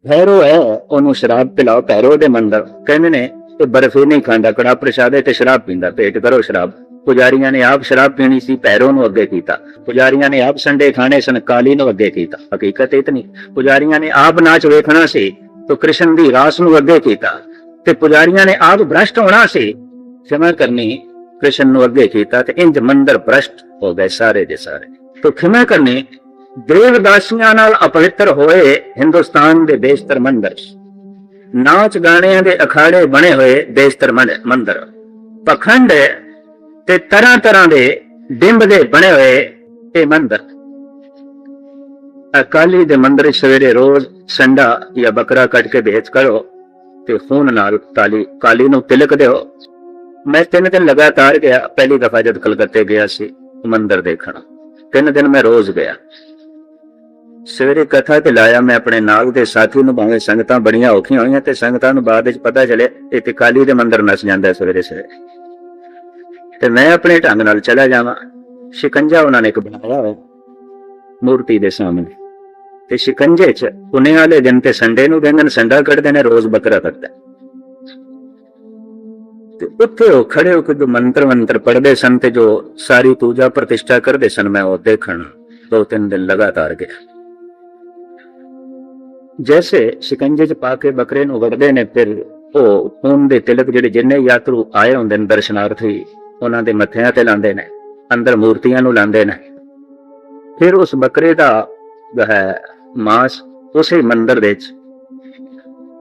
भैरो है ओनू शराब पिलाओ भैरो दे मंदिर कहंदे ने ते बर्फी नहीं खांदा कड़ा प्रसाद ते शराब पींदा पेट करो शराब। पुजारियां ने आप शराब पीनी सी भैरो नू अगे कीता। पुजारियां ने आप संडे खाने सन काली नू अगे कीता। हकीकत इतनी पुजारियां ने आप नाच वेखना सी तो कृष्ण दी रास नू अगे कीता। ते पुजारियां ने आप भ्रष्ट होना सी क्षमा करनी कृष्ण नू अगे कीता। ते इंज मंदिर भ्रष्ट हो गए सारे दे सारे। तो क्षमा करनी देवदासियां नाल अपवित्र होए हिंदुस्तान दे बेशतर मंदिर, नाच गाणियां दे अखाड़े बने हुए बेशतर मंदिर, पखंड ते तरह तरह दे डिंब दे बने हुए ये मंदिर। अकाली दे मंदिर सवेरे रोज संडा या बकरा कट के भेज करो ते खून नाल काली नू तिलक दिओ। मैं 3 दिन लगातार गया। पहली दफा जब कलकत्ते गया सी मंदिर देखना 3 दिन मैं रोज गया। सवेरे कथा ते लाया मैं अपने नाल दे साथी नू, भावें संगतां बड़ियां औखियां होईयां ते संगतां नू बाद विच पता चले इत्थे काली दे मंदिर नस जांदा सवेरे सवेरे। ते मैं अपने ढंग नाल चला जावां। शिकंजा उन्हां ने एक बनाया होया मूर्ति दे सामने ते शिकंजे च पुणे वाले दिन ते संडे नू व्यंजन संडा कढ़दे ने, रोज बकरा कटदा। ते उत्थे ओ खड़े होके जो मंत्र पढ़दे सन ते जो सारी पूजा प्रतिष्ठा करदे सन, मैं वो देखण 2-3 दिन लगातार गया। जैसे शिकंजे च पाके बकरे नू वड़दे ने, फिर ओ खून दे तिलक जिहड़े जिन्ने यात्रु आए हुंदे ने दर्शनार्थी उन्हां दे मत्थियां ते लांदे ने, अंदर मूर्तियां नू लांदे ने। फिर उस बकरे दा है मांस उसे मंदिर दे विच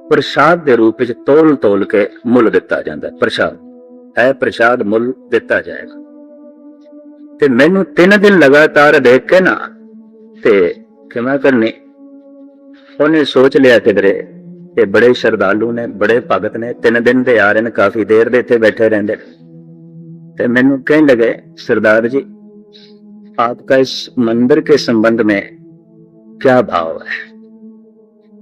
प्रसाद दे रूप विच तोल तोल के मुल दिता जांदा। प्रसाद है, प्रसाद मुल दिता जाएगा। ते मैनू 3 दिन लगातार देख के ना ते क्षमा करनी उन्हें सोच लिया किधरे ये बड़े श्रद्धालु ने, बड़े भगत ने, 3 दिन दे आ रहे हैं, काफी देर दे इत्थे बैठे रहंदे। ते मैनू कहने लगे सरदार जी आपका इस मंदिर के संबंध में क्या भाव है?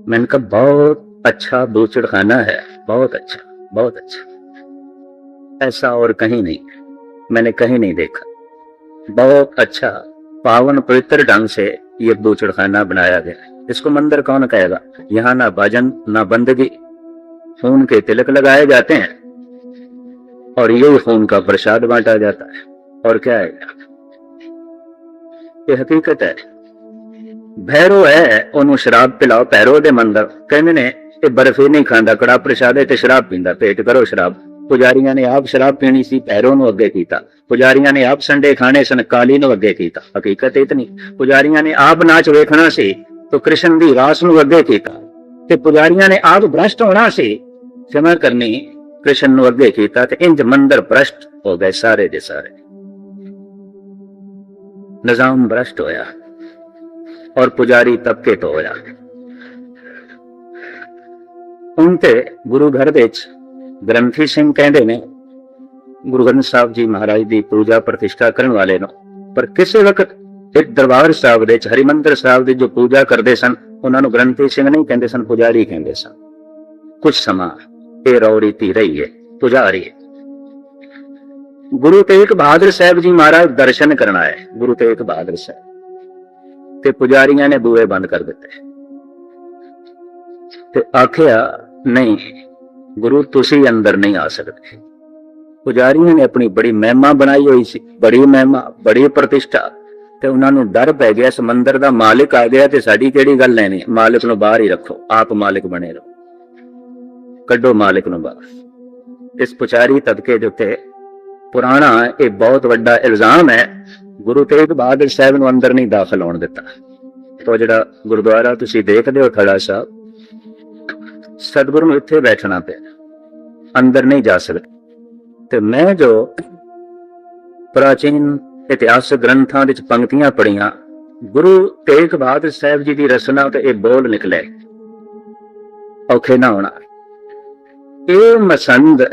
मैंने कहा बहुत अच्छा बूचड़खाना है, बहुत अच्छा, बहुत अच्छा, ऐसा और कहीं नहीं, मैंने कहीं नहीं देखा। बहुत अच्छा पावन पवित्र ढंग से ये बूचड़खाना बनाया गया। इसको मंदिर कौन कहेगा? यहाँ ना भजन ना बंदगी, खून के तिलक लगाए जाते हैं और यही खून का प्रसाद बांटा जाता है। और क्या है? ये हकीकत है। भैरो है ओनू शराब पिलाओ भैरो दे मंदिर कहंदे ने ये बर्फी नहीं खांदा कड़ा प्रसाद ते शराब पींदा पेट करो शराब। पुजारियां ने आप शराब पीनी सी भैरो नू अगे कीता। पुजारियां ने आप संडे खाने सन काली नू अगे कीता। हकीकत इतनी पुजारियां ने आप नाच वेखना सी तो कृष्ण दी रास नू अगे कीता। ते पुजारियां ने आप भ्रष्ट होना सी क्षमा करनी कृष्ण नू अगे कीता। ते इंज मंदिर भ्रष्ट हो गए सारे दे सारे। निजाम भ्रष्ट होया और पुजारी तबके तो होया। उनते गुरु घर दे ग्रंथी सिंह कहंदे ने गुरु ग्रंथ साहब जी महाराज दी पूजा प्रतिष्ठा करने वाले नो, पर किसी वक्त एक दरबार साहब दे हरिमंदिर साहब दी जो पूजा करते सन उन्हां नूं ग्रंथी सिंह नहीं कहंदे सन, पुजारी कहंदे सन। कुछ समा ये रौरीती रही है, पुजारी है। गुरु तेग बहादुर साहब जी महाराज दर्शन करना है, गुरु तेग बहादुर साहब ते पुजारियां ने बूहे बंद कर दिते ते आखिया नहीं गुरु तुसी अंदर नहीं आ सकते। पुजारियों ने अपनी बड़ी महिमा बनाई हुई सी, बड़ी महिमा बड़ी प्रतिष्ठा, ते उन्हां नूं डर पै गया इस मंदिर दा मालिक आ गया ते साडी किहड़ी गल लैनी, मालिक नूं बाहर ही रखो, आप मालिक बने रहो, कड्डो मालिक नूं बाहर। इस पुजारी तबके दे उत्ते पुराना ये बहुत वड्डा इल्जाम है, गुरु तेग बहादुर साहब नूं अंदर नहीं दाखल होण दिता। तो जिहड़ा गुरुद्वारा तुसीं देखदे हो थड़ा साहब, सतगुरु नूं इत्थे बैठना पे, अंदर नहीं जा सकते। ते मैं जो प्राचीन इतिहास ग्रंथां विच पंक्तियां पढ़ियां, गुरु तेग बहादुर साहब जी की रचना ते ये बोल निकले, औखे ना होना। ए मसंद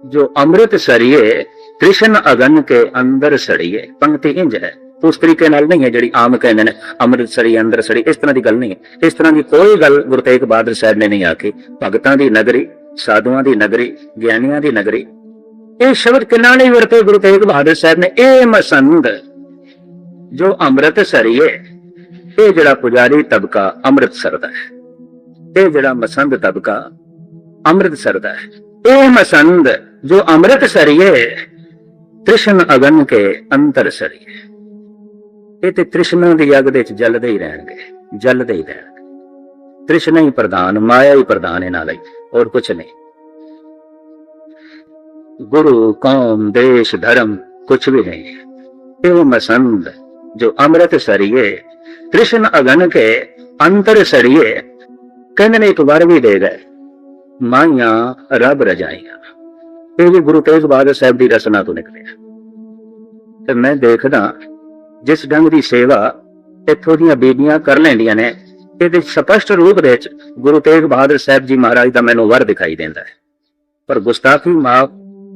जो अमृत सरिये कृष्ण अगन के अंदर सड़िए, पंक्ति इंज है, उस तरीके नाल नहीं है जिहड़ी आम कहंदे ने अमृत सड़ी अंदर सड़ी, इस तरह की गल नहीं है। इस तरह की कोई गल गुरु तेग बहादुर साहब ने नहीं आखी। भगतां दी नगरी, साधुआं दी नगरी, ज्ञानियां दी नगरी, ये शब्द किन्ना नहीं वरते गुरु तेग बहादुर साहब ने। ए मसंद जो अमृत सरिए, ये जिहड़ा पुजारी तबका अमृतसर दा है, ਇਹ ਜਿਹੜਾ ਮਸੰਦ ਤਬਕਾ ਅੰਮ੍ਰਿਤਸਰ ਦਾ ਹੈ, ਇਹ ਮਸੰਦ ਜੋ ਅੰਮ੍ਰਿਤ ਸਰੀਏ ਤ੍ਰਿਸ਼ਨ ਅਗਨ ਕੇ ਅੰਤਰ ਸਰੀਏ, ਇਹ ਤੇ ਤ੍ਰਿਸ਼ਨਾ ਦੀ ਅੱਗ ਦੇ ਵਿੱਚ ਜਲਦੇ ਹੀ ਰਹਿਣਗੇ, ਜਲਦੇ ਹੀ ਰਹਿਣਗੇ। ਤ੍ਰਿਸ਼ਨਾ ਹੀ ਪ੍ਰਧਾਨ, ਮਾਇਆ ਹੀ ਪ੍ਰਧਾਨ ਇਹਨਾਂ ਲਈ, और कुछ नहीं। गुरु कौम देश धर्म कुछ भी नहीं है, ये मसंद जो अमृत सरिये कृष्ण अगन के अंतर सरिये, कहने ने एक बार भी दे गए माइया रब रजाइया, ये भी गुरु तेग बहादुर साहब की रचना तो निकले। तो मैं देखदा जिस ढंग की सेवा इत्थों दी बीबियां कर लैंदियां ने, ਇਹਦੇ ਸਪਸ਼ਟ ਰੂਪ ਦੇ ਵਿੱਚ ਗੁਰੂ ਤੇਗ ਬਹਾਦਰ ਸਾਹਿਬ ਜੀ ਮਹਾਰਾਜ ਦਾ ਮੈਨੂੰ ਵਰ ਦਿਖਾਈ ਦਿੰਦਾ ਹੈ। ਪਰ ਗੁਸਤਾਖੀ ਮਾਫ,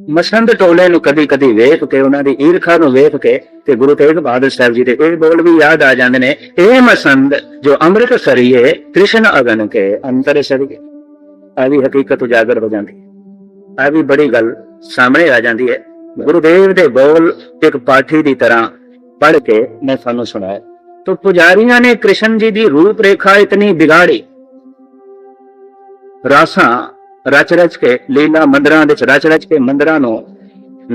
ਮਸੰਦ ਟੋਲੇ ਨੂੰ ਕਦੀ ਕਦੀ ਵੇਖ ਕੇ, ਉਹਨਾਂ ਦੀ ਈਰਖਾ ਨੂੰ ਵੇਖ ਕੇ ਤੇ ਗੁਰੂ ਤੇਗ ਬਹਾਦਰ ਸਾਹਿਬ ਜੀ ਦੇ ਇਹ ਬੋਲ ਵੀ ਯਾਦ ਆ ਜਾਂਦੇ ਨੇ, ਇਹ ਮਸੰਦ ਜੋ ਅੰਮ੍ਰਿਤ ਸਰੀਏ ਕ੍ਰਿਸ਼ਨ ਅਗਨ ਕੇ ਅੰਤਰ ਸਰੀਏ। ਆ ਵੀ ਹਕੀਕਤ ਉਜਾਗਰ ਹੋ ਜਾਂਦੀ ਹੈ, ਆ ਵੀ ਬੜੀ ਗੱਲ ਸਾਹਮਣੇ ਆ ਜਾਂਦੀ ਹੈ। ਗੁਰੂਦੇਵ ਦੇ ਬੋਲ ਇੱਕ ਪਾਠੀ ਦੀ ਤਰ੍ਹਾਂ ਪੜ੍ਹ ਕੇ ਮੈਂ ਤੁਹਾਨੂੰ ਸੁਣਾਇਆ। तो पुजारियों ने कृष्ण जी की रूप रेखा इतनी बिगाड़ी, रासा रच रच के लीला मंदिरां विच रच रच के मंदिरां नूं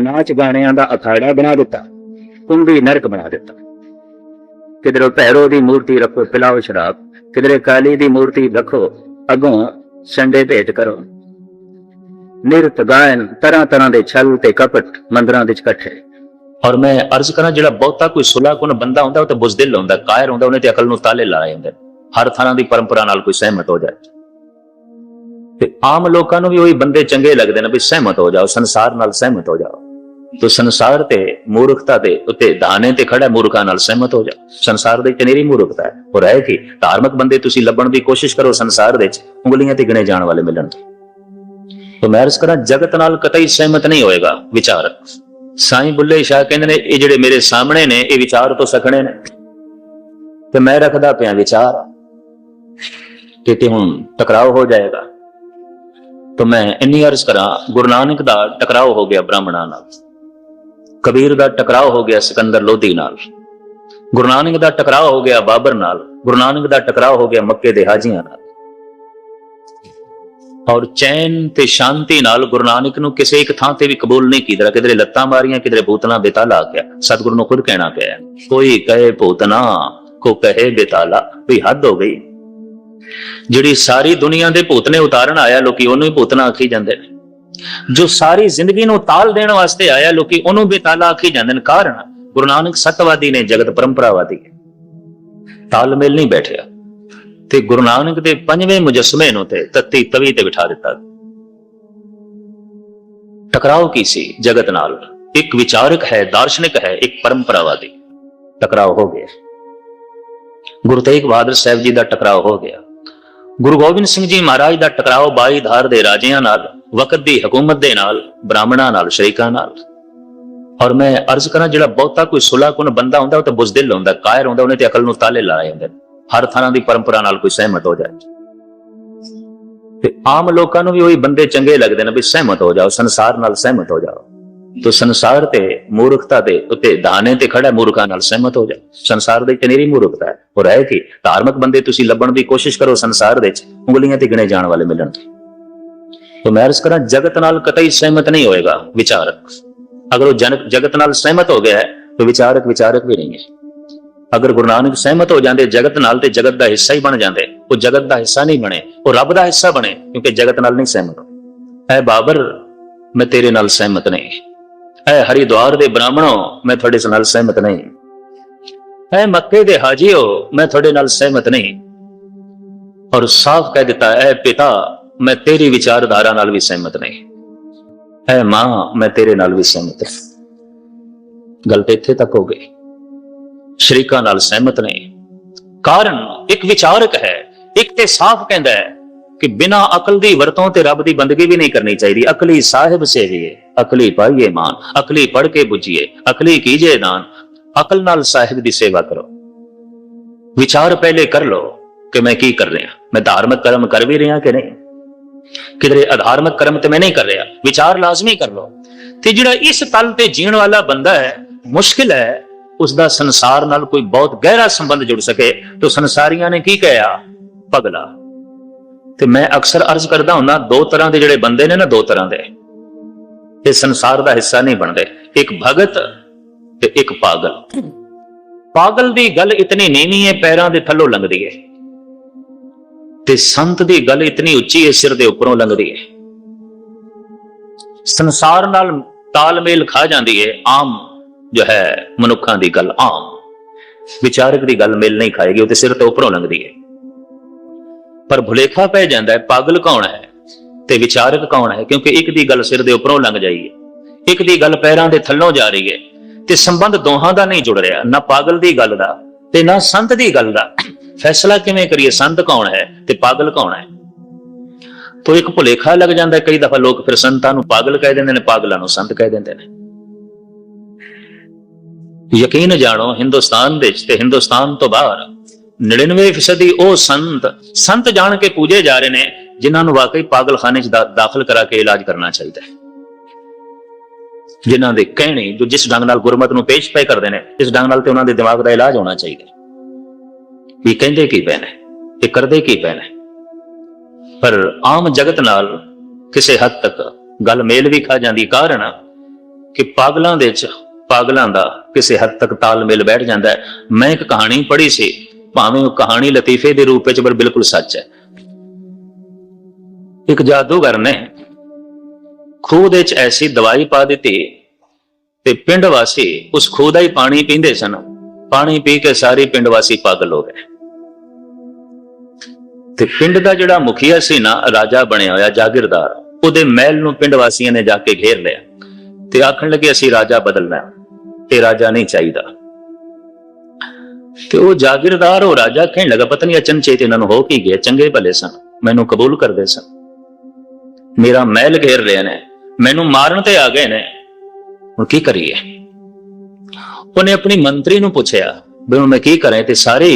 नाच गाणियां दा अखाड़ा बना दिता, कुंभी नरक बना दिता। किधरों भैरो दी मूर्ति रखो पिलाओ शराब, किधरे काली दी मूर्ति रखो अगों संडे भेंट करो। निरत गायन तरह तरह दे छल ते कपट मंदिरां विच इकट्ठे। और मैं अर्ज करा जिहड़ा बहुता कोई सुलहकुन बंदा हुंदा वो ते बुज़दिल हुंदा, कायर हुंदा, उहने ते अकल नूं ताले लाए हुंदे, हर तरह दी परंपरा नाल कोई सहमत हो जाए। ते आम लोकां नूं भी ओही बंदे चंगे लगदे ने भी सहमत हो जाओ, संसार नाल सहमत हो जाओ। तो संसार ते मूर्खता ते उत्ते दाने ते खड़ा, मूर्खां नाल सहमत हो जाओ। संसार दे च निरी मूर्खता है, और है कि धार्मिक बंदे तुसीं लभण दी कोशिश करो, संसार दे च उंगलियां ते गिणे जाण वाले मिलणगे। तो मैं अर्ज करा जगत नाल कतई सहमत नहीं होएगा विचारक। साईं बुल्ले शाह कहते ने ये जिहड़े मेरे सामने ने ये विचार तो सखने ने, ते मैं रखदा पिया विचार कि हुण टकराव हो जाएगा। तो मैं इन्नी अर्ज करा, गुरु नानक दा टकराव हो गया ब्राह्मणां नाल, कबीर दा टकराव हो गया सिकंदर लोधी नाल, गुरु नानक दा टकराव हो गया बाबर नाल, गुरु नानक दा टकराव हो गया मक्के दे हाजियां नाल। और चैन ते शांति नाल गुरु नानक नूं किसी एक थां ते भी कबूल नहीं कीता, किधरे लत्तां मारियां, किधरे भूतना बेताला आ गया। सतगुरु नूं खुद कहना पिया, कोई कहे भूतना को कहे बेताला, भी हद हो गई। जिहड़ी सारी दुनिया दे भूतने उतारन आया लोकी ओनू ही भूतना आखी जांदे ने, जो सारी जिंदगी नूं ताल देण वास्ते आया लोकी ओनू बेताला आखी जांदे ने। कारण गुरु नानक सतवादी ने, जगत परंपरावादी है, तालमेल नहीं बैठिया। ते गुरु नानक दे पंजवें मुजस्मे नूं ते तत्ती तवी ते बिठा दिता। टकराव की सी जगत नाल, एक विचारक है, दार्शनिक है, एक परंपरावादी। टकराव हो गया। गुरु तेग बहादुर साहब जी दा टकराव हो गया। गुरु गोबिंद सिंह जी महाराज दा टकराव 22 धार दे राजियां नाल, वक्त दी हुकूमत दे नाल, ब्राह्मणां नाल, शरीकां नाल। और मैं अर्ज करा जिहड़ा बहुता कोई सुलहकुन बंदा हुंदा वो ते बुज़दिल हुंदा, कायर हुंदा, उहने ते अकल नूं ताले लाए हुंदे, हर तरह की परंपरा नाल कोई सहमत हो जाए। ते आम लोकां नूं भी ओही बंदे चंगे लगदे ने भी सहमत हो जाओ, संसार नाल सहमत हो जाओ। तो संसार ते मूर्खता ते उत्ते दाने ते खड़ा, मूर्खां नाल सहमत हो जाओ। संसार दे च निरी मूर्खता है, और है कि धार्मिक बंदे तुसीं लभण दी कोशिश करो, संसार दे च उंगलियां ते गिणे जाण वाले मिलणगे। तो मैं अर्ज करा जगत नाल कतई सहमत नहीं होएगा विचारक। अगर वो जगत नाल सहमत हो गया है तो विचारक विचारक भी नहीं है। अगर गुरु नानक सहमत हो जाते जगत नाल ते जगत का हिस्सा ही बन जाते, वो जगत का हिस्सा नहीं बने, वो रब का हिस्सा बने, क्योंकि जगत नाल नहीं सहमत। ऐ बाबर मैं तेरे नाल सहमत नहीं, ऐ हरिद्वार दे ब्राह्मणों मैं थोड़े नाल सहमत नहीं, ऐ मक्के दे हाजियो मैं थोड़े नाल सहमत नहीं। और साफ कह दिता ऐ पिता मैं तेरी विचारधारा नाल भी सहमत नहीं, ऐ मां मैं तेरे नाल भी सहमत नहीं। गल इत्थे तक हो गई, शरीकां नाल सहमत नहीं। कारण एक विचारक है, एक ते साफ कहंदा है कि बिना अकल दी वरतों ते रब दी बंदगी भी नहीं करनी चाहिए। अकली साहिब सेविए, अकली पाइए मान, अकली पढ़ के बुझिए, अकली कीजिए दान। अकल नाल साहिब दी सेवा करो। विचार पहले कर लो कि मैं की कर रहा, मैं धार्मिक कर्म कर भी रहा कि नहीं, किधरे अधार्मिक कर्म तो मैं नहीं कर रहा। विचार लाजमी कर लो। ते जिहड़ा इस तल ते जीण वाला बंदा है, मुश्किल है उसका संसार नाल कोई बहुत गहरा संबंध जुड़ सके। तो संसारियां ने की कहा, पगला ਤੇ ਮੈਂ ਅਕਸਰ ਅਰਜ਼ ਕਰਦਾ ਹੁੰਨਾ, ਦੋ ਤਰ੍ਹਾਂ ਦੇ ਜਿਹੜੇ ਬੰਦੇ ਨੇ ਨਾ, ਦੋ ਤਰ੍ਹਾਂ ਦੇ ਇਹ ਸੰਸਾਰ ਦਾ ਹਿੱਸਾ ਨਹੀਂ ਬਣਦੇ। ਇੱਕ ਭਗਤ ਤੇ ਇੱਕ ਪਾਗਲ। ਪਾਗਲ ਦੀ ਗੱਲ ਇਤਨੀ ਨੀਵੀਂ ਹੈ, ਪੈਰਾਂ ਦੇ ਥੱਲੋਂ ਲੰਘਦੀ ਹੈ, ਤੇ ਸੰਤ ਦੀ ਗੱਲ ਇਤਨੀ ਉੱਚੀ ਹੈ, ਸਿਰ ਦੇ ਉੱਪਰੋਂ ਲੰਘਦੀ ਹੈ। ਸੰਸਾਰ ਨਾਲ ਤਾਲਮੇਲ ਖਾ ਜਾਂਦੀ ਹੈ ਆਮ ਜੋ ਹੈ ਮਨੁੱਖਾਂ ਦੀ ਗੱਲ, ਆਮ ਵਿਚਾਰਕ ਦੀ ਗੱਲ ਮੇਲ ਨਹੀਂ ਖਾਏਗੀ, ਉਹ ਤੇ ਸਿਰ ਤੋਂ ਉੱਪਰੋਂ ਲੰਘਦੀ ਹੈ। ਪਰ ਭੁਲੇਖਾ ਪੈ ਜਾਂਦਾ ਹੈ ਪਾਗਲ ਕੌਣ ਹੈ ਤੇ ਵਿਚਾਰਕ ਕੌਣ ਹੈ, ਕਿਉਂਕਿ ਇੱਕ ਦੀ ਗੱਲ ਸਿਰ ਦੇ ਉੱਪਰੋਂ ਲੰਘ ਜਾਈ ਹੈ, ਇੱਕ ਦੀ ਗੱਲ ਪੈਰਾਂ ਦੇ ਥੱਲੋਂ ਜਾ ਰਹੀ ਹੈ, ਤੇ ਸੰਬੰਧ ਦੋਹਾਂ ਦਾ ਨਹੀਂ ਜੁੜ ਰਿਹਾ, ਨਾ ਪਾਗਲ ਦੀ ਗੱਲ ਦਾ ਤੇ ਨਾ ਸੰਤ ਦੀ ਗੱਲ ਦਾ। ਫੈਸਲਾ ਕਿਵੇਂ ਕਰੀਏ, ਸੰਤ ਕੌਣ ਹੈ ਤੇ ਪਾਗਲ ਕੌਣ ਹੈ? ਤੋ ਇੱਕ ਭੁਲੇਖਾ ਲੱਗ ਜਾਂਦਾ। ਕਈ ਦਫਾ ਲੋਕ ਫਿਰ ਸੰਤਾਂ ਨੂੰ ਪਾਗਲ ਕਹਿ ਦਿੰਦੇ ਨੇ, ਪਾਗਲਾਂ ਨੂੰ ਸੰਤ ਕਹਿ ਦਿੰਦੇ ਨੇ। ਯਕੀਨ ਜਾਣੋ, ਹਿੰਦੁਸਤਾਨ ਵਿੱਚ ਤੇ ਹਿੰਦੁਸਤਾਨ ਤੋਂ ਬਾਹਰ 99% ਉਹ ਸੰਤ ਜਾਣ ਕੇ ਪੂਜੇ ਜਾ ਰਹੇ ਨੇ, ਜਿਨ੍ਹਾਂ ਨੂੰ ਵਾਕਈ ਪਾਗਲਖਾਨੇ 'ਚ ਦਾਖਲ ਕਰਾ ਕੇ ਇਲਾਜ ਕਰਨਾ ਚਾਹੀਦਾ ਹੈ। ਜਿਨ੍ਹਾਂ ਦੇ ਕਹਿਣੇ, ਜੋ ਜਿਸ ਢੰਗ ਨਾਲ ਗੁਰਮਤ ਨੂੰ ਪੇਸ਼ ਪੈ ਕਰਦੇ ਨੇ, ਇਸ ਢੰਗ ਨਾਲ ਤੇ ਉਹਨਾਂ ਦੇ ਦਿਮਾਗ ਦਾ ਇਲਾਜ ਹੋਣਾ ਚਾਹੀਦਾ। ਇਹ ਕਹਿੰਦੇ ਕੀ ਪਏ ਨੇ, ਇਹ ਕਰਦੇ ਕੀ ਪਏ ਨੇ। ਪਰ ਆਮ ਜਗਤ ਨਾਲ ਕਿਸੇ ਹੱਦ ਤੱਕ ਗੱਲ ਮੇਲ ਵੀ ਖਾ ਜਾਂਦੀ, ਕਾਰਨ ਕਿ ਪਾਗਲਾਂ ਦੇ ਵਿੱਚ ਪਾਗਲਾਂ ਦਾ ਕਿਸੇ ਹੱਦ ਤੱਕ ਤਾਲਮੇਲ ਬੈਠ ਜਾਂਦਾ ਹੈ। ਮੈਂ ਇੱਕ ਕਹਾਣੀ ਪੜ੍ਹੀ ਸੀ, ਭਾਵੇਂ ਉਹ ਕਹਾਣੀ ਲਤੀਫੇ ਦੇ ਰੂਪ ਵਿੱਚ, ਪਰ ਬਿਲਕੁਲ ਸੱਚ ਹੈ। ਇੱਕ ਜਾਦੂਗਰ ਨੇ ਖੂਹ ਦੇ ਵਿੱਚ ਐਸੀ ਦਵਾਈ ਪਾ ਦਿੱਤੀ ਤੇ ਪਿੰਡ ਵਾਸੀ ਉਸ ਖੂਹ ਦਾ ਹੀ ਪਾਣੀ ਪੀਂਦੇ ਸਨ। ਪਾਣੀ ਪੀ ਕੇ ਸਾਰੇ ਪਿੰਡ ਵਾਸੀ ਪਾਗਲ ਹੋ ਗਏ। ਤੇ ਪਿੰਡ ਦਾ ਜਿਹੜਾ ਮੁਖੀਆ ਸੀ ਨਾ, ਰਾਜਾ ਬਣਿਆ ਹੋਇਆ ਜਾਗੀਰਦਾਰ, ਉਹਦੇ ਮਹਿਲ ਨੂੰ ਪਿੰਡ ਵਾਸੀਆਂ ਨੇ ਜਾ ਕੇ ਘੇਰ ਲਿਆ ਤੇ ਆਖਣ ਲੱਗੇ ਅਸੀਂ ਰਾਜਾ ਬਦਲਣਾ, ਇਹ ਰਾਜਾ ਨਹੀਂ ਚਾਹੀਦਾ। ਤੇ ਉਹ ਜਾਗੀਰਦਾਰ, ਉਹ ਰਾਜਾ ਕਹਿਣ ਲੱਗਾ ਪਤਾ ਨਹੀਂ ਅਚਨਚੇਤ ਇਹਨਾਂ ਨੂੰ ਹੋ ਕੀ ਗਿਆ, ਚੰਗੇ ਭਲੇ ਸਨ, ਮੈਨੂੰ ਕਬੂਲ ਕਰਦੇ ਸਨ, ਮੇਰਾ ਮਹਿਲ ਘੇਰ ਲਿਆ ਨੇ, ਮੈਨੂੰ ਮਾਰਨ ਤੇ ਆ ਗਏ ਨੇ, ਹੁਣ ਕੀ ਕਰੀਏ? ਉਹਨੇ ਆਪਣੀ ਮੰਤਰੀ ਨੂੰ ਪੁੱਛਿਆ ਵੀ ਹੁਣ ਮੈਂ ਕੀ ਕਰਾਂ, ਤੇ ਸਾਰੇ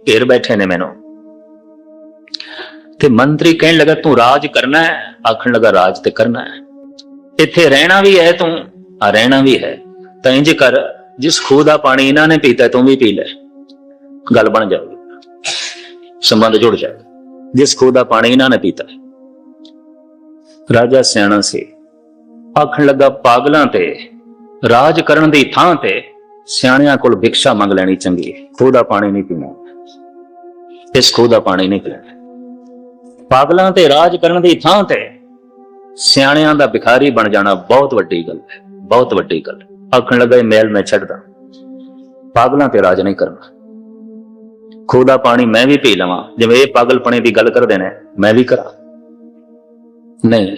ਘੇਰ ਬੈਠੇ ਨੇ ਮੈਨੂੰ। ਤੇ ਮੰਤਰੀ ਕਹਿਣ ਲੱਗਾ ਤੂੰ ਰਾਜ ਕਰਨਾ ਹੈ? ਆਖਣ ਲੱਗਾ ਰਾਜ ਤੇ ਕਰਨਾ ਹੈ, ਇੱਥੇ ਰਹਿਣਾ ਵੀ ਹੈ, ਤੂੰ ਆ ਰਹਿਣਾ ਵੀ ਹੈ, ਤਾਂ ਇੰਜ ਕਰ, ਜਿਸ ਖੂਹ ਦਾ ਪਾਣੀ ਇਹਨਾਂ ਨੇ ਪੀਤਾ ਤੂੰ ਵੀ ਪੀ ਲੈ, ਗੱਲ ਬਣ ਜਾਊਗੀ, ਸੰਬੰਧ ਜੁੜ ਜਾਏਗਾ। ਜਿਸ ਖੂਹ ਦਾ ਪਾਣੀ ਇਹਨਾਂ ਨੇ ਪੀਤਾ। ਰਾਜਾ ਸਿਆਣਾ ਸੀ, ਆਖਣ ਲੱਗਾ ਪਾਗਲਾਂ ਤੇ ਰਾਜ ਕਰਨ ਦੀ ਥਾਂ ਤੇ ਸਿਆਣਿਆਂ ਕੋਲ ਭਿਕਸ਼ਾ ਮੰਗ ਲੈਣੀ ਚੰਗੀ ਹੈ। ਖੂਹ ਦਾ ਪਾਣੀ ਨਹੀਂ ਪੀਣਾ, ਇਸ ਖੂਹ ਦਾ ਪਾਣੀ ਨਹੀਂ ਪੀਣਾ। ਪਾਗਲਾਂ ਤੇ ਰਾਜ ਕਰਨ ਦੀ ਥਾਂ ਤੇ ਸਿਆਣਿਆਂ ਦਾ ਭਿਖਾਰੀ ਬਣ ਜਾਣਾ ਬਹੁਤ ਵੱਡੀ ਗੱਲ ਹੈ, ਬਹੁਤ ਵੱਡੀ ਗੱਲ। ਆਖਣ ਲੱਗਾ ਇਹ ਮਹਿਲ ਮੈਂ ਛੱਡਦਾ, ਪਾਗਲਾਂ ਤੇ ਰਾਜ ਨਹੀਂ ਕਰਨਾ, ਖੂਹ ਦਾ ਪਾਣੀ ਮੈਂ ਵੀ ਪੀ ਲਵਾਂ, ਜਿਵੇਂ ਇਹ ਪਾਗਲਪਣੇ ਦੀ ਗੱਲ ਕਰਦੇ ਨੇ ਮੈਂ ਵੀ ਕਰਾਂ। ਨਹੀਂ,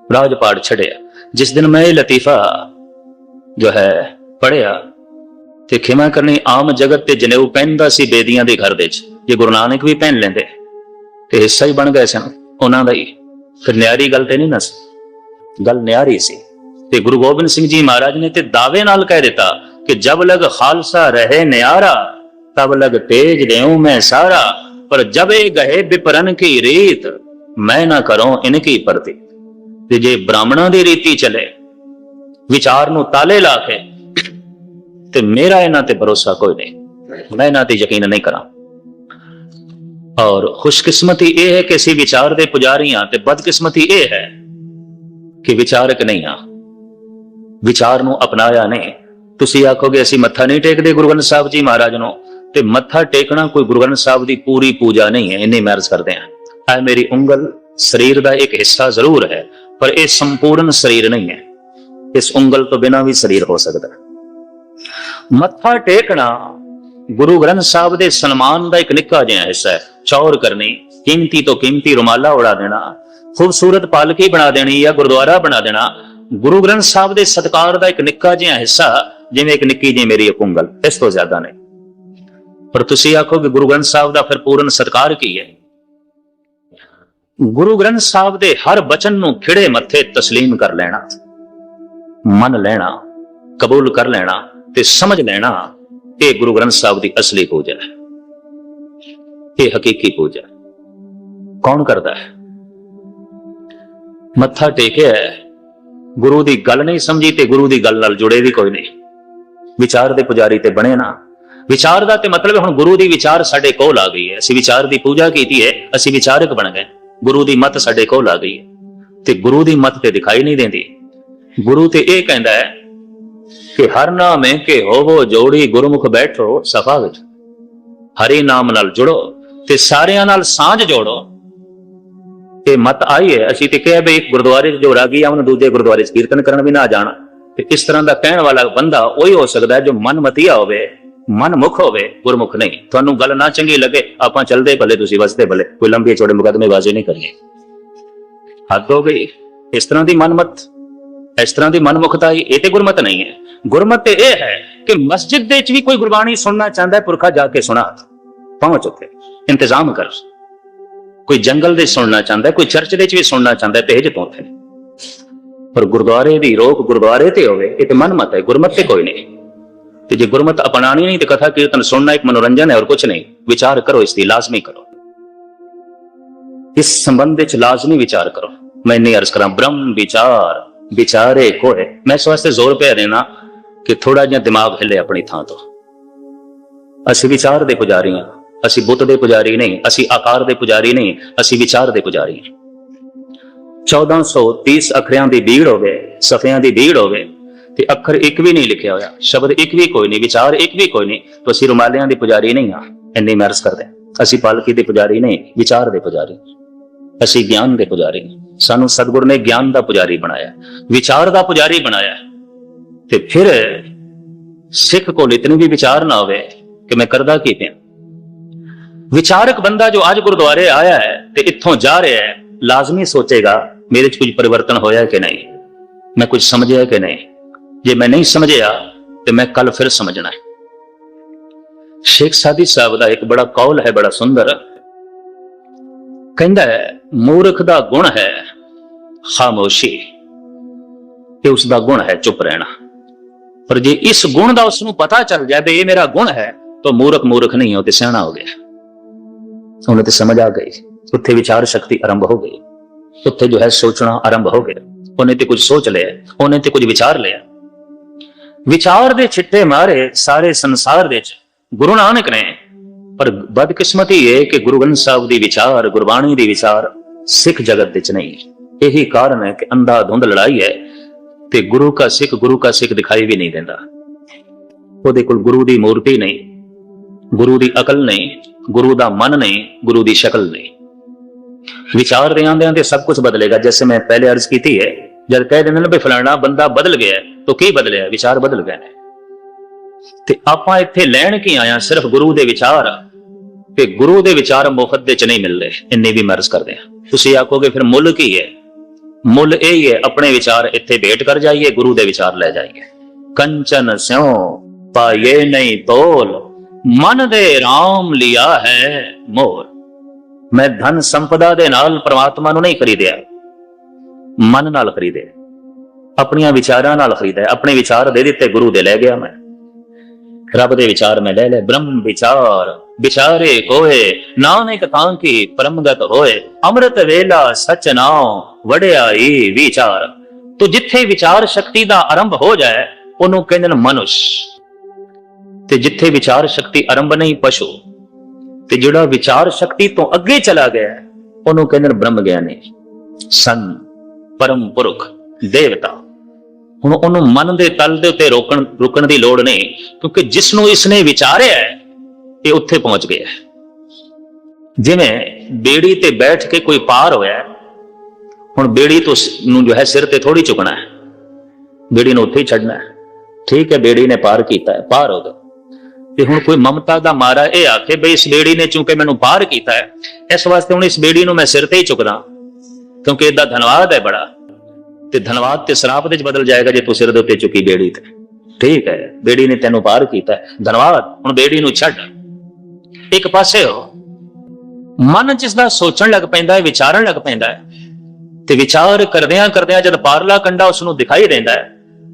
ਰਾਜਪਾਟ ਛੱਡਿਆ। ਜਿਸ ਦਿਨ ਮੈਂ ਇਹ ਲਤੀਫਾ ਜੋ ਹੈ ਪੜਿਆ ਤੇ ਖਿਮਾ ਕਰਨੀ, ਆਮ ਜਗਤ ਤੇ ਜਨੇਊ ਪਹਿਨਦਾ ਸੀ ਬੇਦੀਆਂ ਦੇ ਘਰ ਵਿੱਚ, ਜੇ ਗੁਰੂ ਨਾਨਕ ਵੀ ਪਹਿਨ ਲੈਂਦੇ ਤੇ ਹਿੱਸਾ ਹੀ ਬਣ ਗਏ ਸਨ ਉਹਨਾਂ ਦਾ ਹੀ। ਫਿਰ ਨਿਆਰੀ ਗੱਲ ਤੇ ਨਹੀਂ ਨਾ ਸੀ, ਗੱਲ ਨਿਆਰੀ ਸੀ। ਤੇ ਗੁਰੂ ਗੋਬਿੰਦ ਸਿੰਘ ਜੀ ਮਹਾਰਾਜ ਨੇ ਤੇ ਦਾਅਵੇ ਨਾਲ ਕਹਿ ਦਿੱਤਾ ਕਿ ਜਬ ਲਗ ਖਾਲਸਾ ਰਹੇ ਨਿਆਰਾ, ਤਬ ਲਗ ਤੇਜ ਦੇਉ ਮੈਂ ਸਾਰਾ, ਪਰ ਜਬ ਇਹ ਗਏ ਵਿਪਰਨ ਕੀ ਰੀਤ, ਮੈਂ ਨਾ ਕਰੂੰ ਇਨਕੀ ਪ੍ਰਤੀ। ਤੇ ਜੇ ਬ੍ਰਾਹਮਣਾਂ ਦੀ ਰੀਤੀ ਚਲੇ, ਵਿਚਾਰ ਨੂੰ ਤਾਲੇ ਲਾ ਕੇ, ਤੇ ਮੇਰਾ ਇਹਨਾਂ ਤੇ ਭਰੋਸਾ ਕੋਈ ਨਹੀਂ, ਮੈਂ ਇਹਨਾਂ ਤੇ ਯਕੀਨ ਨਹੀਂ ਕਰਾਂ। ਔਰ ਖੁਸ਼ਕਿਸਮਤੀ ਇਹ ਹੈ ਕਿ ਅਸੀਂ ਵਿਚਾਰ ਦੇ ਪੁਜਾਰੀ ਹਾਂ, ਤੇ ਬਦਕਿਸਮਤੀ ਇਹ ਹੈ ਕਿ ਵਿਚਾਰਕ ਨਹੀਂ ਹਾਂ, ਵਿਚਾਰ ਨੂੰ ਅਪਣਾਇਆ ਨਹੀਂ। ਤੁਸੀਂ ਆਖੋਗੇ ਅਸੀਂ ਮੱਥਾ ਨਹੀਂ ਟੇਕਦੇ ਗੁਰੂ ਗ੍ਰੰਥ ਸਾਹਿਬ ਜੀ ਮਹਾਰਾਜ ਨੂੰ, ਤੇ ਮੱਥਾ ਟੇਕਣਾ ਕੋਈ ਗੁਰੂ ਗ੍ਰੰਥ ਸਾਹਿਬ ਦੀ ਪੂਰੀ ਪੂਜਾ ਨਹੀਂ ਹੈ, ਇੰਨੀ ਮੈਂ ਅਰਜ਼ ਕਰਦੇ ਹਾਂ। ਇਹ ਮੇਰੀ ਉਂਗਲ ਸਰੀਰ ਦਾ ਇੱਕ ਹਿੱਸਾ ਜ਼ਰੂਰ ਹੈ, ਪਰ ਇਹ ਸੰਪੂਰਨ ਸਰੀਰ ਨਹੀਂ ਹੈ। ਇਸ ਉਂਗਲ ਤੋਂ ਬਿਨਾਂ ਵੀ ਸਰੀਰ ਹੋ ਸਕਦਾ। ਮੱਥਾ ਟੇਕਣਾ ਗੁਰੂ ਗ੍ਰੰਥ ਸਾਹਿਬ ਦੇ ਸਨਮਾਨ ਦਾ ਇੱਕ ਨਿੱਕਾ ਜਿਹਾ ਹਿੱਸਾ ਹੈ। ਚੌਰ ਕਰਨੀ, ਕੀਮਤੀ ਤੋਂ ਕੀਮਤੀ ਰੁਮਾਲਾ ਉਡਾ ਦੇਣਾ, ਖੂਬਸੂਰਤ ਪਾਲਕੀ ਬਣਾ ਦੇਣੀ ਜਾਂ ਗੁਰਦੁਆਰਾ ਬਣਾ ਦੇਣਾ, ਗੁਰੂ ਗ੍ਰੰਥ ਸਾਹਿਬ ਦੇ ਸਤਿਕਾਰ ਦਾ ਇੱਕ ਨਿੱਕਾ ਜਿਹਾ ਹਿੱਸਾ, ਜਿਵੇਂ ਇੱਕ ਨਿੱਕੀ ਜਿਹੀ ਮੇਰੀ ਇੱਕ ਉਂਗਲ, ਇਸ ਤੋਂ ਜ਼ਿਆਦਾ ਨਹੀਂ। ਪਰ ਤੁਸੀਂ ਆਖੋਗੇ ਗੁਰੂ ਗ੍ਰੰਥ ਸਾਹਿਬ ਦਾ ਫਿਰ ਪੂਰਨ ਸਤਿਕਾਰ ਕੀ ਹੈ? ਗੁਰੂ ਗ੍ਰੰਥ ਸਾਹਿਬ ਦੇ ਹਰ ਬਚਨ ਨੂੰ ਖਿੜੇ ਮੱਥੇ ਤਸਲੀਮ ਕਰ ਲੈਣਾ, ਮੰਨ ਲੈਣਾ, ਕਬੂਲ ਕਰ ਲੈਣਾ ਤੇ ਸਮਝ ਲੈਣਾ, ਇਹ ਗੁਰੂ ਗ੍ਰੰਥ ਸਾਹਿਬ ਦੀ ਅਸਲੀ ਪੂਜਾ ਹੈ, ਇਹ ਹਕੀਕੀ ਪੂਜਾ। ਕੌਣ ਕਰਦਾ ਹੈ? ਮੱਥਾ ਟੇਕਿਆ, ਗੁਰੂ ਦੀ ਗੱਲ ਨਹੀਂ ਸਮਝੀ ਤੇ ਗੁਰੂ ਦੀ ਗੱਲ ਨਾਲ ਜੁੜੇ ਵੀ ਕੋਈ ਨਹੀਂ, ਵਿਚਾਰ ਦੇ ਪੁਜਾਰੀ ਤੇ ਬਣੇ ਨਾ। ਵਿਚਾਰ ਦਾ ਤੇ ਮਤਲਬ ਹੁਣ ਗੁਰੂ ਦੀ ਵਿਚਾਰ ਸਾਡੇ ਕੋਲ ਆ ਗਈ ਹੈ, ਅਸੀਂ ਵਿਚਾਰ ਦੀ ਪੂਜਾ ਕੀਤੀ ਹੈ, ਅਸੀਂ ਵਿਚਾਰਕ ਬਣ ਗਏ। ਗੁਰੂ ਦੀ ਮੱਤ ਸਾਡੇ ਕੋਲ ਆ ਗਈ ਹੈ ਤੇ ਗੁਰੂ ਦੀ ਮੱਤ ਤੇ ਦਿਖਾਈ ਨਹੀਂ ਦਿੰਦੀ। ਗੁਰੂ ਤੇ ਇਹ ਕਹਿੰਦਾ ਹੈ ਕਿ ਹਰ ਨਾਮੇ ਕੇ ਹੋਵੋ ਜੋੜੀ, ਗੁਰਮੁਖ ਬੈਠੋ ਸਭਾ ਵਿੱਚ। ਹਰੀ ਨਾਮ ਨਾਲ ਜੁੜੋ ਤੇ ਸਾਰਿਆਂ ਨਾਲ ਸਾਂਝ ਜੋੜੋ। ਇਹ ਮਤ ਆਈ ਹੈ। ਅਸੀਂ ਤੇ ਕਿਹਾ ਵੀ ਇੱਕ ਗੁਰਦੁਆਰੇ 'ਚ ਜੋ ਰਾਗੀ ਆ ਉਹਨੂੰ ਦੂਜੇ ਗੁਰਦੁਆਰੇ 'ਚ ਕੀਰਤਨ ਕਰਨ ਵੀ ਨਾ ਜਾਣਾ। ਤੇ ਇਸ ਤਰ੍ਹਾਂ ਦਾ ਕਹਿਣ ਵਾਲਾ ਬੰਦਾ ਉਹੀ ਹੋ ਸਕਦਾ ਹੈ ਜੋ ਮਨਮਤੀਆ ਹੋਵੇ, ਮਨਮੁਖ ਹੋਵੇ, ਗੁਰਮੁਖ ਨਹੀਂ। ਤੁਹਾਨੂੰ ਗੱਲ ਨਾ ਚੰਗੀ ਲੱਗੇ, ਆਪਾਂ ਚੱਲਦੇ ਭਲੇ, ਤੁਸੀਂ ਵਸਦੇ ਭਲੇ, ਕੋਈ ਲੰਬੇ ਚੌੜੇ ਮੁਕੱਦਮੇਬਾਜ਼ੀ ਨਹੀਂ ਕਰਨੀ। ਹੱਦ ਹੋ ਗਈ ਇਸ ਤਰ੍ਹਾਂ ਦੀ ਮਨਮਤ, ਇਸ ਤਰ੍ਹਾਂ ਦੀ ਮਨਮੁਖਤਾ। ਇਹ ਤੇ ਗੁਰਮਤ ਨਹੀਂ ਹੈ। ਗੁਰਮਤ ਤੇ ਇਹ ਹੈ ਕਿ ਮਸਜਿਦ ਦੇ ਵਿੱਚ ਵੀ ਕੋਈ ਗੁਰਬਾਣੀ ਸੁਣਨਾ ਚਾਹੁੰਦਾ ਹੈ, ਪੁਰਖਾ ਜਾ ਕੇ ਸੁਣਾ, ਪਹੁੰਚ ਉੱਥੇ, ਇੰਤਜ਼ਾਮ ਕਰ। ਕੋਈ ਜੰਗਲ ਦੇ ਸੁਣਨਾ ਚਾਹੁੰਦਾ, ਕੋਈ ਚਰਚ ਦੇ ਵਿੱਚ ਵੀ ਸੁਣਨਾ ਚਾਹੁੰਦਾ, ਭੇਜ ਤੋਂ ਉੱਥੇ। ਪਰ ਗੁਰਦੁਆਰੇ ਦੀ ਰੋਕ ਗੁਰਦੁਆਰੇ ਤੇ ਹੋਵੇ, ਇਹ ਤੇ ਮਨਮਤ ਹੈ, ਗੁਰਮਤ ਤੇ ਕੋਈ ਨਹੀਂ। ਤੇ ਜੇ ਗੁਰਮਤ ਅਪਣਾਣੀ ਨਹੀਂ ਤੇ ਕਥਾ ਕੀਰਤਨ ਸੁਣਨਾ ਇੱਕ ਮਨੋਰੰਜਨ ਹੈ ਔਰ ਕੁਝ ਨਹੀਂ। ਵਿਚਾਰ ਕਰੋ, ਇਸ ਦੀ ਲਾਜ਼ਮੀ ਕਰੋ, ਇਸ ਸੰਬੰਧ ਵਿੱਚ ਲਾਜ਼ਮੀ ਵਿਚਾਰ ਕਰੋ। ਮੈਂ ਨਹੀਂ ਅਰਜ਼ ਕਰਾਂ, ਬ੍ਰਹਮ ਵਿਚਾਰ ਵਿਚਾਰੇ ਕੋਏ। ਮੈਂ ਇਸ ਵਾਸਤੇ ਜ਼ੋਰ ਪਿਆ ਦੇਣਾ ਕਿ ਥੋੜਾ ਜਿਹਾ ਦਿਮਾਗ ਹਿੱਲੇ ਆਪਣੀ ਥਾਂ ਤੋਂ। ਅਸੀਂ ਵਿਚਾਰ ਦੇ ਪੁਜਾਰੀ ਹਾਂ, ਅਸੀਂ ਬੁੱਤ ਦੇ ਪੁਜਾਰੀ ਨਹੀਂ, ਅਸੀਂ ਆਕਾਰ ਦੇ ਪੁਜਾਰੀ ਨਹੀਂ, ਅਸੀਂ ਵਿਚਾਰ ਦੇ ਪੁਜਾਰੀ ਹਾਂ। 1430 ਅੱਖਰਾਂ ਦੀ ਭੀੜ ਹੋਵੇ, ਸਫ਼ਿਆਂ ਦੀ ਭੀੜ ਹੋਵੇ ਤੇ ਅੱਖਰ ਇੱਕ ਵੀ ਨਹੀਂ ਲਿਖਿਆ ਹੋਇਆ, ਸ਼ਬਦ ਇੱਕ ਵੀ ਕੋਈ ਨਹੀਂ, ਵਿਚਾਰ ਇੱਕ ਵੀ ਕੋਈ ਨਹੀਂ, ਤਾਂ ਅਸੀਂ ਰੁਮਾਲਿਆਂ ਦੀ ਪੁਜਾਰੀ ਨਹੀਂ ਹਾਂ। ਇੰਨੀ ਮੈਂ ਅਰਜ਼ ਕਰਦੇ। ਅਸੀਂ ਪਾਲਕੀ ਦੇ ਪੁਜਾਰੀ ਨਹੀਂ, ਵਿਚਾਰ ਦੇ ਪੁਜਾਰੀ। ਅਸੀਂ ਗਿਆਨ ਦੇ ਪੁਜਾਰੀ। ਸਾਨੂੰ ਸਤਿਗੁਰ ਨੇ ਗਿਆਨ ਦਾ ਪੁਜਾਰੀ ਬਣਾਇਆ, ਵਿਚਾਰ ਦਾ ਪੁਜਾਰੀ ਬਣਾਇਆ। ਤੇ ਫਿਰ ਸਿੱਖ ਕੋਲ ਇਤਨੀ ਵੀ ਵਿਚਾਰ ਨਾ ਹੋਵੇ ਕਿ ਮੈਂ ਕਰਦਾ ਕੀ ਪਿਆ। ਵਿਚਾਰਕ ਬੰਦਾ ਜੋ ਅੱਜ ਗੁਰਦੁਆਰੇ ਆਇਆ ਹੈ ਤੇ ਇੱਥੋਂ ਜਾ ਰਿਹਾ ਹੈ, ਲਾਜ਼ਮੀ ਸੋਚੇਗਾ ਮੇਰੇ 'ਚ ਕੁਝ ਪਰਿਵਰਤਨ ਹੋਇਆ ਕਿ ਨਹੀਂ, ਮੈਂ ਕੁਝ ਸਮਝਿਆ ਕਿ ਨਹੀਂ। ਜੇ ਮੈਂ ਨਹੀਂ ਸਮਝਿਆ ਤੇ ਮੈਂ ਕੱਲ ਫਿਰ ਸਮਝਣਾ ਹੈ। ਸ਼ੇਖ ਸਾਦੀ ਸਾਹਿਬ ਦਾ ਇੱਕ ਬੜਾ ਕੌਲ ਹੈ, ਬੜਾ ਸੁੰਦਰ। ਕਹਿੰਦਾ ਹੈ, ਮੂਰਖ ਦਾ ਗੁਣ ਹੈ ਖਾਮੋਸ਼ੀ। ਇਹ ਉਸ ਦਾ ਗੁਣ ਹੈ ਚੁੱਪ ਰਹਿਣਾ। ਪਰ ਜੇ ਇਸ ਗੁਣ ਦਾ ਉਸ ਨੂੰ ਪਤਾ ਚੱਲ ਜਾਏ ਵੀ ਇਹ ਮੇਰਾ ਗੁਣ ਹੈ, ਤਾਂ ਮੂਰਖ ਮੂਰਖ ਨਹੀਂ ਹੋ ਤੇ ਸਿਆਣਾ ਹੋ ਗਿਆ। ਉਹਨੇ ਤੇ ਸਮਝ ਆ ਗਈ, ਉੱਥੇ ਵਿਚਾਰ ਸ਼ਕਤੀ ਆਰੰਭ ਹੋ ਗਈ, ਉੱਥੇ ਜੋ ਹੈ ਸੋਚਣਾ ਆਰੰਭ ਹੋ ਗਿਆ। ਉਹਨੇ ਤੇ ਕੁਝ ਸੋਚ ਲਿਆ, ਉਹਨੇ ਤੇ ਕੁਝ ਵਿਚਾਰ ਲਿਆ। ਵਿਚਾਰ ਦੇ ਛਿੱਟੇ ਮਾਰੇ ਸਾਰੇ ਸੰਸਾਰ ਦੇ ਵਿੱਚ ਗੁਰੂ ਨਾਨਕ ਨੇ। ਪਰ ਬਦਕਿਸਮਤੀ ਇਹ ਕਿ ਗੁਰੂ ਗ੍ਰੰਥ ਸਾਹਿਬ ਦੀ ਵਿਚਾਰ, ਗੁਰਬਾਣੀ ਦੀ ਵਿਚਾਰ ਸਿੱਖ ਜਗਤ ਵਿੱਚ ਨਹੀਂ। ਇਹੀ ਕਾਰਨ ਹੈ ਕਿ ਅੰਧਾ ਧੁੰਦ ਲੜਾਈ ਹੈ ਤੇ ਗੁਰੂ ਕਾ ਸਿੱਖ ਦਿਖਾਈ ਵੀ ਨਹੀਂ ਦਿੰਦਾ। ਉਹਦੇ ਕੋਲ ਗੁਰੂ ਦੀ ਮੂਰਤੀ ਨਹੀਂ, ਗੁਰੂ ਦੀ ਅਕਲ ਨਹੀਂ, ਗੁਰੂ ਦਾ ਮਨ ਨਹੀਂ, ਗੁਰੂ ਦੀ ਸ਼ਕਲ ਨਹੀਂ। ਵਿਚਾਰ ਦੇ ਆਂਦਿਆਂ ਤੇ ਸਭ ਕੁਝ ਬਦਲੇਗਾ। ਜੈਸੇ ਮੈਂ ਪਹਿਲੇ ਅਰਜ਼ ਕੀਤੀ ਹੈ, ਜਦ ਕਹਿ ਦਿੰਦੇ ਨੇ ਵੀ ਫਲਾਣਾ ਬੰਦਾ ਬਦਲ ਗਿਆ, ਤਾਂ ਕੀ ਬਦਲਿਆ? ਵਿਚਾਰ ਬਦਲ ਗਏ ਨੇ। ਤੇ ਆਪਾਂ ਇੱਥੇ ਲੈਣ ਕੀ ਆਇਆ? ਸਿਰਫ ਗੁਰੂ ਦੇ ਵਿਚਾਰ। ਤੇ ਗੁਰੂ ਦੇ ਵਿਚਾਰ ਮੁਫਤ ਦੇ ਚ ਨਹੀਂ ਮਿਲਦੇ, ਇੰਨੀ ਵੀ ਮਰਜ਼ ਕਰਦੇ ਆ। ਤੁਸੀਂ ਆਖੋਗੇ ਫਿਰ ਮੁੱਲ ਕੀ ਹੈ? ਮੁੱਲ ਇਹ ਹੀ ਹੈ, ਆਪਣੇ ਵਿਚਾਰ ਇੱਥੇ ਭੇਟ ਕਰ ਜਾਈਏ, ਗੁਰੂ ਦੇ ਵਿਚਾਰ ਲੈ ਜਾਈਏ। ਕੰਚਨ ਸਿਉ ਪਾਏ ਨਹੀਂ ਤੋਲ, ਮਨ ਦੇ ਰਾਮ ਲਿਆ ਹੈ ਮੋਲ। ਮੈਂ ਧਨ ਸੰਪਦਾ ਦੇ ਨਾਲ ਪ੍ਰਮਾਤਮਾ ਨੂੰ ਨਹੀਂ ਖਰੀਦਿਆ, ਮਨ ਨਾਲ ਖਰੀਦਿਆ, ਆਪਣੀਆਂ ਵਿਚਾਰਾਂ ਨਾਲ ਖਰੀਦਿਆ। ਆਪਣੇ ਵਿਚਾਰ ਦੇ ਦਿੱਤੇ, ਗੁਰੂ ਦੇ ਲੈ ਗਿਆ ਮੈਂ। ਰੱਬ ਦੇ ਵਿਚਾਰ ਮੈਂ ਲੈ ਲੈ। ਬ੍ਰਹਮ ਵਿਚਾਰ ਵਿਚਾਰੇ ਕੋਏ, ਨਾਨਕ ਤਾਂ ਕੀ ਪਰਮਗਤ ਹੋਏ। ਅੰਮ੍ਰਿਤ ਵੇਲਾ ਸਚ ਨਾਉ ਵਡਿਆਈ ਵਿਚਾਰ। ਤੋ ਜਿੱਥੇ ਵਿਚਾਰ ਸ਼ਕਤੀ ਦਾ ਆਰੰਭ ਹੋ ਜਾਏ ਉਹਨੂੰ ਕਹਿੰਦੇ ਨੇ ਮਨੁਸ਼, ਤੇ ਜਿੱਥੇ ਵਿਚਾਰ ਸ਼ਕਤੀ ਆਰੰਭ ਨਹੀਂ ਪਸ਼ੂ। ਤੇ ਜਿਹੜਾ ਵਿਚਾਰ ਸ਼ਕਤੀ ਤੋਂ ਅੱਗੇ ਚਲਾ ਗਿਆ ਉਹਨੂੰ ਕਹਿੰਦੇ ਨੇ ਬ੍ਰਹਮ ਗਿਆਨੀ, ਸੰਤ, ਪਰਮ ਪੁਰਖ, ਦੇਵਤਾ। ਹੁਣ ਉਹਨੂੰ ਮਨ ਦੇ ਤਲ ਦੇ ਉੱਤੇ ਰੁਕਣ ਦੀ ਲੋੜ ਨਹੀਂ, ਕਿਉਂਕਿ ਜਿਸ ਨੂੰ ਇਸਨੇ ਵਿਚਾਰਿਆ ਇਹ ਉੱਥੇ ਪਹੁੰਚ ਗਿਆ। ਜਿਵੇਂ ਬੇੜੀ ਤੇ ਬੈਠ ਕੇ ਕੋਈ ਪਾਰ ਹੋਇਆ, ਹੁਣ ਬੇੜੀ ਤੋਂ ਨੂੰ ਜੋ ਹੈ ਸਿਰ ਤੇ ਥੋੜੀ ਚੁੱਕਣਾ ਹੈ, ਬੇੜੀ ਨੂੰ ਉੱਥੇ ਹੀ ਛੱਡਣਾ ਹੈ। ਠੀਕ ਹੈ, ਬੇੜੀ ਨੇ ਪਾਰ ਕੀਤਾ ਹੈ, ਪਾਰ ਹੋ ਗਿਆ। ਤੇ ਹੁਣ ਕੋਈ ਮਮਤਾ ਦਾ ਮਾਰਾ ਇਹ ਆਖੇ ਬਈ ਇਸ ਬੇੜੀ ਨੇ ਚੂੰਕਿ ਮੈਨੂੰ ਪਾਰ ਕੀਤਾ ਹੈ, ਇਸ ਵਾਸਤੇ ਹੁਣ ਇਸ ਬੇੜੀ ਨੂੰ ਮੈਂ ਸਿਰ ਤੇ ਹੀ ਚੁੱਕਦਾ, ਕਿਉਂਕਿ ਇਹਦਾ ਧੰਨਵਾਦ ਹੈ ਬੜਾ। ਤੇ ਧੰਨਵਾਦ ਤੇ ਸਰਾਪ ਦੇ ਵਿੱਚ ਬਦਲ ਜਾਏਗਾ ਜੇ ਤੂੰ ਸਿਰ ਦੇ ਉੱਤੇ ਚੁੱਕੀ ਬੇੜੀ ਤੇ। ਠੀਕ ਹੈ, ਬੇੜੀ ਨੇ ਤੈਨੂੰ ਪਾਰ ਕੀਤਾ ਹੈ, ਧੰਨਵਾਦ। ਹੁਣ ਬੇੜੀ ਨੂੰ ਛੱਡ, ਇੱਕ ਪਾਸੇ ਹੋ। ਮਨ ਜਿਸ ਦਾ ਸੋਚਣ ਲੱਗ ਪੈਂਦਾ ਹੈ, ਵਿਚਾਰਨ ਲੱਗ ਪੈਂਦਾ ਹੈ, ਤੇ ਵਿਚਾਰ ਕਰਦਿਆਂ ਕਰਦਿਆਂ ਜਦ ਪਾਰਲਾ ਕੰਡਾ ਉਸ ਨੂੰ ਦਿਖਾਈ ਦਿੰਦਾ ਹੈ,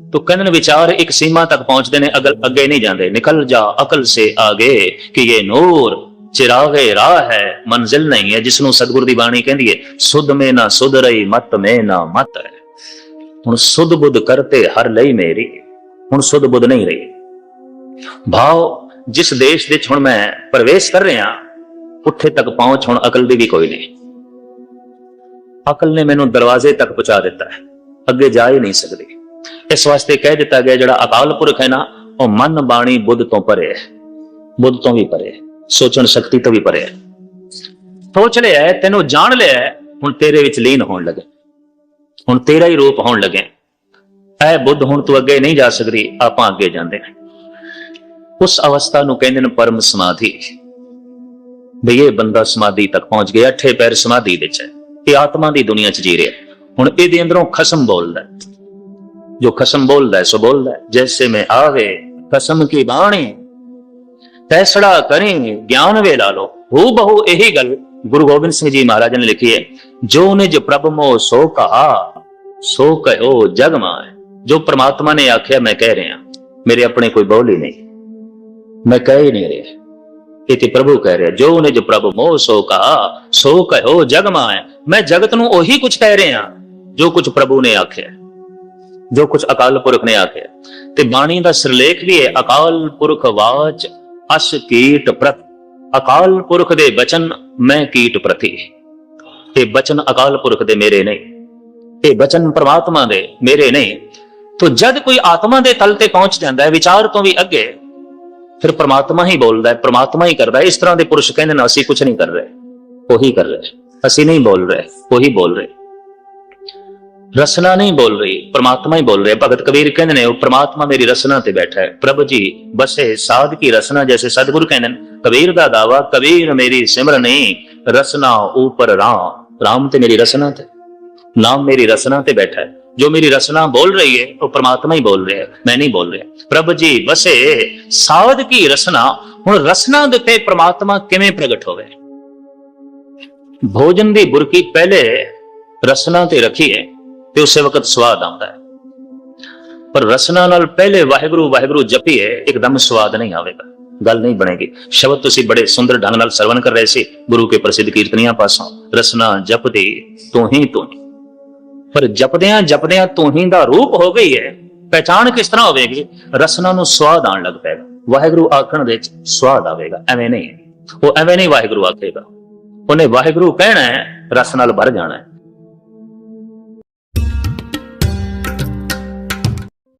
तो कन्न विचार एक सीमा तक पहुंचते ने, अगे नहीं जाते। निकल जा अकल से आगे कि ये नूर चिरागे राह है, मंजिल नहीं है। जिसनों सतगुरु दी बाणी कहती है, सुध में ना सुध रही, मत में ना मत है। हुण सुध बुध करते हर लई मेरी, हुण सुध बुध नहीं रही। भाव जिस देश दे हुण मैं प्रवेश कर रहा, उत्थे तक पहुंच हुण अकल दी भी कोई नहीं। ਅਕਲ ਨੇ ਮੈਨੂੰ ਦਰਵਾਜ਼ੇ ਤੱਕ ਪਹੁੰਚਾ ਦਿੱਤਾ ਹੈ, ਅੱਗੇ ਜਾ ਹੀ ਨਹੀਂ ਸਕਦੀ। ਇਸ ਵਾਸਤੇ ਕਹਿ ਦਿੱਤਾ ਗਿਆ ਜਿਹੜਾ ਅਕਾਲ ਪੁਰਖ ਹੈ ਨਾ, ਉਹ ਮਨ ਬਾਣੀ ਬੁੱਧ ਤੋਂ ਪਰੇ ਹੈ, ਬੁੱਧ ਤੋਂ ਵੀ ਪਰੇ ਹੈ, ਸੋਚਣ ਸ਼ਕਤੀ ਤੋਂ ਵੀ ਪਰੇ ਹੈ। ਸੋਚ ਲਿਆ ਹੈ, ਤੈਨੂੰ ਜਾਣ ਲਿਆ ਹੈ, ਹੁਣ ਤੇਰੇ ਵਿੱਚ ਲੀਨ ਹੋਣ ਲੱਗੇ, ਹੁਣ ਤੇਰਾ ਹੀ ਰੂਪ ਹੋਣ ਲੱਗੇ। ਐ ਬੁੱਧ ਹੁਣ ਤੂੰ ਅੱਗੇ ਨਹੀਂ ਜਾ ਸਕਦੀ, ਆਪਾਂ ਅੱਗੇ ਜਾਂਦੇ ਹਾਂ। ਉਸ ਅਵਸਥਾ ਨੂੰ ਕਹਿੰਦੇ ਨੇ ਪਰਮ ਸਮਾਧੀ। ਬਈ ਇਹ ਬੰਦਾ ਸਮਾਧੀ ਤੱਕ ਪਹੁੰਚ ਗਿਆ, 8 ਪੈਰ ਸਮਾਧੀ ਵਿੱਚ ਹੈ, ਇਹ ਆਤਮਾ ਦੀ ਦੁਨੀਆ 'ਚ ਜੀ ਰਿਹਾ। ਹੁਣ ਇਹਦੇ ਅੰਦਰੋਂ ਖਸਮ ਬੋਲਦਾ, ਜੋ ਖਸਮ ਬੋਲਦਾ ਸੋ ਬੋਲਦਾ। ਜੈਸੇ ਮੈਂ ਆਵੇ ਖਸਮ ਕੀ ਬਾਣੀ, ਤੈਸੜਾ ਕਰੇ ਗਿਆਨ ਵੇ ਲਾ ਲੋ। ਹੂ ਬਹੁ ਇਹੀ ਗੱਲ ਗੁਰੂ ਗੋਬਿੰਦ ਸਿੰਘ ਜੀ ਮਹਾਰਾਜ ਨੇ ਲਿਖੀ ਹੈ, ਜੋ ਨਿਜ ਪ੍ਰਭ ਮੋ ਸੋ ਕਹਾ ਸੋ ਕਹਿਓ ਜਗ ਮਾਏ। ਜੋ ਪ੍ਰਮਾਤਮਾ ਨੇ ਆਖਿਆ ਮੈਂ ਕਹਿ ਰਿਹਾ, ਮੇਰੇ ਆਪਣੇ ਕੋਈ ਬੋਲ ਹੀ ਨਹੀਂ, ਮੈਂ ਕਹਿ ਹੀ ਨਹੀਂ ਰਿਹਾ, ਇਹ ਤੇ ਪ੍ਰਭੂ ਕਹਿ ਰਿਹਾ। ਜੋ ਨਿਜ ਪ੍ਰਭ ਮੋ ਸੋ ਕਹਾ ਸੋ ਕਹਿਓ ਜਗ ਮਾਏ। ਮੈਂ ਜਗਤ ਨੂੰ ਉਹੀ ਕੁਝ ਕਹਿ ਰਿਹਾ ਜੋ ਕੁਝ ਪ੍ਰਭੂ ਨੇ ਆਖਿਆ, ਜੋ ਕੁਝ ਅਕਾਲ ਪੁਰਖ ਨੇ ਆਖਿਆ। ਤੇ ਬਾਣੀ ਦਾ ਸਿਰਲੇਖ ਵੀ ਹੈ, ਅਕਾਲ ਪੁਰਖ ਵਾਚ ਅਸ ਕੀਟ ਪ੍ਰਤ। ਅਕਾਲ ਪੁਰਖ ਦੇ ਬਚਨ ਮੈਂ ਕੀਟ ਪ੍ਰਤੀ। ਇਹ ਬਚਨ ਅਕਾਲ ਪੁਰਖ ਦੇ ਮੇਰੇ ਨਹੀਂ, ਇਹ ਬਚਨ ਪ੍ਰਮਾਤਮਾ ਦੇ ਮੇਰੇ ਨਹੀਂ। ਤੋ ਜਦ ਕੋਈ ਆਤਮਾ ਦੇ ਤਲ ਤੇ ਪਹੁੰਚ ਜਾਂਦਾ ਹੈ, ਵਿਚਾਰ ਤੋਂ ਵੀ ਅੱਗੇ, ਫਿਰ ਪ੍ਰਮਾਤਮਾ ਹੀ ਬੋਲਦਾ ਹੈ, ਪ੍ਰਮਾਤਮਾ ਹੀ ਕਰਦਾ ਹੈ। ਇਸ ਤਰ੍ਹਾਂ ਦੇ ਪੁਰਸ਼ ਕਹਿੰਦੇ ਨੇ ਅਸੀਂ ਕੁਝ ਨਹੀਂ ਕਰ ਰਹੇ, ਉਹੀ ਕਰ ਰਹੇ, ਅਸੀਂ ਨਹੀਂ ਬੋਲ ਰਹੇ, ਉਹੀ ਬੋਲ ਰਹੇ। ਰਸਨਾ ਨਹੀਂ ਬੋਲ ਰਹੀ, ਪ੍ਰਮਾਤਮਾ ਹੀ ਬੋਲ ਰਿਹਾ। ਭਗਤ ਕਬੀਰ ਕਹਿੰਦੇ ਨੇ, ਉਹ ਪ੍ਰਮਾਤਮਾ ਮੇਰੀ ਰਸਨਾ ਤੇ ਬੈਠਾ ਹੈ, ਪ੍ਰਭ ਜੀ ਬਸੇ ਸਾਧ ਕੀ ਰਸਨਾ। ਜੈਸੇ ਸਤਿਗੁਰੂ ਕਹਿੰਦੇ ਨੇ, ਕਬੀਰ ਦਾ ਦਾਵਾ, ਕਬੀਰ ਮੇਰੀ ਸਿਮਰਨੀ ਰਸਨਾ ਉਪਰ ਰਾਮ। ਰਾਮ ਤੇ ਮੇਰੀ ਰਸਨਾ ਤੇ, ਨਾਮ ਮੇਰੀ ਰਸਨਾ ਤੇ ਬੈਠਾ ਹੈ। ਜੋ ਮੇਰੀ ਰਸਨਾ ਬੋਲ ਰਹੀ ਹੈ ਉਹ ਪ੍ਰਮਾਤਮਾ ਹੀ ਬੋਲ ਰਿਹਾ, ਮੈਂ ਨਹੀਂ ਬੋਲ ਰਿਹਾ। ਪ੍ਰਭ ਜੀ ਬਸੇ ਸਾਧ ਕੀ ਰਸਨਾ। ਹੁਣ ਰਸਨਾ ਦੇ ਤੇ ਪ੍ਰਮਾਤਮਾ ਕਿਵੇਂ ਪ੍ਰਗਟ ਹੋਵੇ? ਭੋਜਨ ਦੀ ਬੁਰਕੀ ਪਹਿਲੇ ਰਸਨਾ ਤੇ ਰੱਖੀਏ ਤੇ ਉਸੇ ਵਕਤ ਸਵਾਦ ਆਉਂਦਾ ਹੈ, ਪਰ ਰਸਨਾ ਨਾਲ ਪਹਿਲੇ ਵਾਹਿਗੁਰੂ ਵਾਹਿਗੁਰੂ ਜਪੀਏ, ਇੱਕਦਮ ਸਵਾਦ ਨਹੀਂ ਆਵੇਗਾ, ਗੱਲ ਨਹੀਂ ਬਣੇਗੀ। ਸ਼ਬਦ ਤੁਸੀਂ ਬੜੇ ਸੁੰਦਰ ਢੰਗ ਨਾਲ ਸਰਵਣ ਕਰ ਰਹੇ ਸੀ ਗੁਰੂ ਕੇ ਪ੍ਰਸਿੱਧ ਕੀਰਤਨੀਆਂ ਪਾਸੋਂ, ਰਸਨਾ ਜਪਦੇ ਤੂੰ ਹੀ ਤੂੰ ਹੀ। ਪਰ ਜਪਦਿਆਂ ਜਪਦਿਆਂ ਤੂੰ ਹੀ ਦਾ ਰੂਪ ਹੋ ਗਈ ਹੈ, ਪਹਿਚਾਣ ਕਿਸ ਤਰ੍ਹਾਂ ਹੋਵੇਗੀ? ਰਸਨਾ ਨੂੰ ਸਵਾਦ ਆਉਣ ਲੱਗ ਪਏਗਾ, ਵਾਹਿਗੁਰੂ ਆਖਣ ਦੇ ਵਿੱਚ ਸਵਾਦ ਆਵੇਗਾ। ਐਵੇਂ ਨਹੀਂ, ਉਹ ਐਵੇਂ ਨਹੀਂ ਵਾਹਿਗੁਰੂ ਆਖੇਗਾ, ਉਹਨੇ ਵਾਹਿਗੁਰੂ ਕਹਿਣਾ ਹੈ, ਰਸ ਨਾਲ ਭਰ ਜਾਣਾ ਹੈ।